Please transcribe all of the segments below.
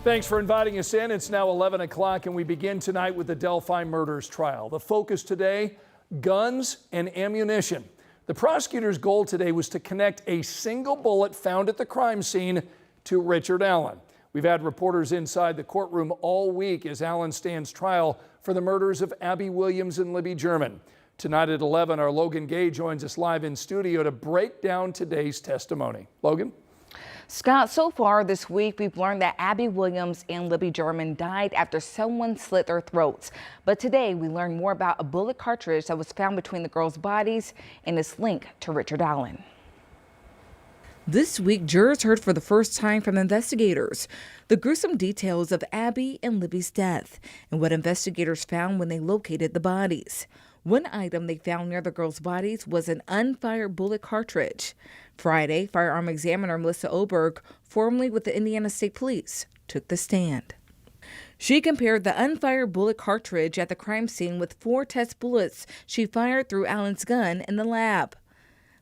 Thanks for inviting us in. It's now 11 o'clock and we begin tonight with the Delphi murders trial. The focus today, guns and ammunition. The prosecutor's goal today was to connect a single bullet found at the crime scene to Richard Allen. We've had reporters inside the courtroom all week as Allen stands trial for the murders of Abby Williams and Libby German. Tonight at 11, our Logan Gay joins us live in studio to break down today's testimony. Logan? Scott, so far this week, we've learned that Abby Williams and Libby German died after someone slit their throats. But today, we learned more about a bullet cartridge that was found between the girls' bodies and its link to Richard Allen. This week, jurors heard for the first time from investigators the gruesome details of Abby and Libby's death and what investigators found when they located the bodies. One item they found near the girls' bodies was an unfired bullet cartridge. Friday, firearm examiner Melissa Oberg, formerly with the Indiana State Police, took the stand. She compared the unfired bullet cartridge at the crime scene with 4 test bullets she fired through Allen's gun in the lab.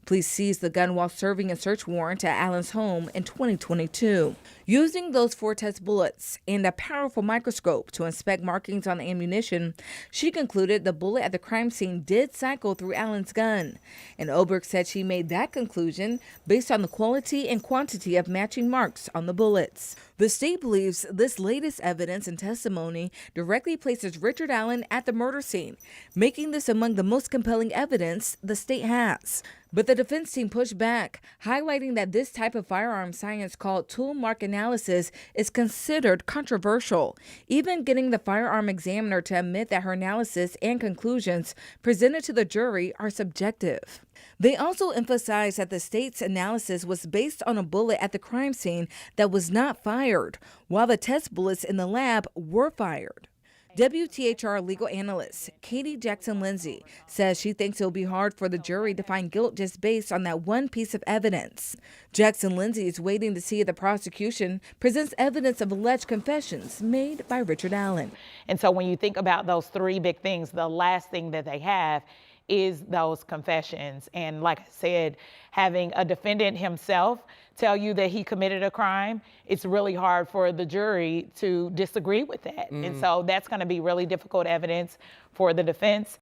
Police seized the gun while serving a search warrant at Allen's home in 2022. Using those 4 test bullets and a powerful microscope to inspect markings on the ammunition, she concluded the bullet at the crime scene did cycle through Allen's gun. And Oberg said she made that conclusion based on the quality and quantity of matching marks on the bullets. The state believes this latest evidence and testimony directly places Richard Allen at the murder scene, making this among the most compelling evidence the state has. But the defense team pushed back, highlighting that this type of firearm science called tool mark analysis is considered controversial, even getting the firearm examiner to admit that her analysis and conclusions presented to the jury are subjective. They also emphasized that the state's analysis was based on a bullet at the crime scene that was not fired, while the test bullets in the lab were fired. WTHR legal analyst Katie Jackson-Lindsay says she thinks it'll be hard for the jury to find guilt just based on that one piece of evidence. Jackson-Lindsay is waiting to see if the prosecution presents evidence of alleged confessions made by Richard Allen. And so when you think about those 3 big things, the last thing that they have is those confessions. And like I said, having a defendant himself tell you that he committed a crime, it's really hard for the jury to disagree with that. And so that's going to be really difficult evidence for the defense.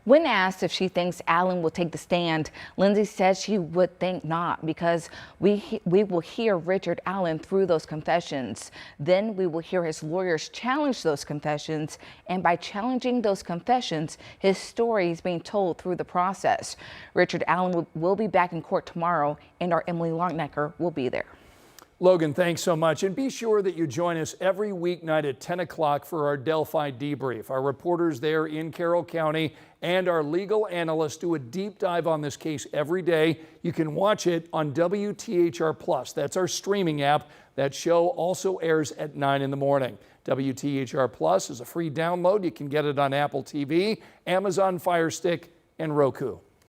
When asked if she thinks Allen will take the stand, Lindsay says she would think not, because we will hear Richard Allen through those confessions. Then we will hear his lawyers challenge those confessions, and by challenging those confessions, his story is being told through the process. Richard Allen will be back in court tomorrow, and our Emily Longnecker will be there. Logan, thanks so much. And be sure that you join us every weeknight at 10 o'clock for our Delphi debrief. Our reporters there in Carroll County and our legal analysts do a deep dive on this case every day. You can watch it on WTHR Plus. That's our streaming app. That show also airs at 9 in the morning. WTHR Plus is a free download. You can get it on Apple TV, Amazon Fire Stick, and Roku.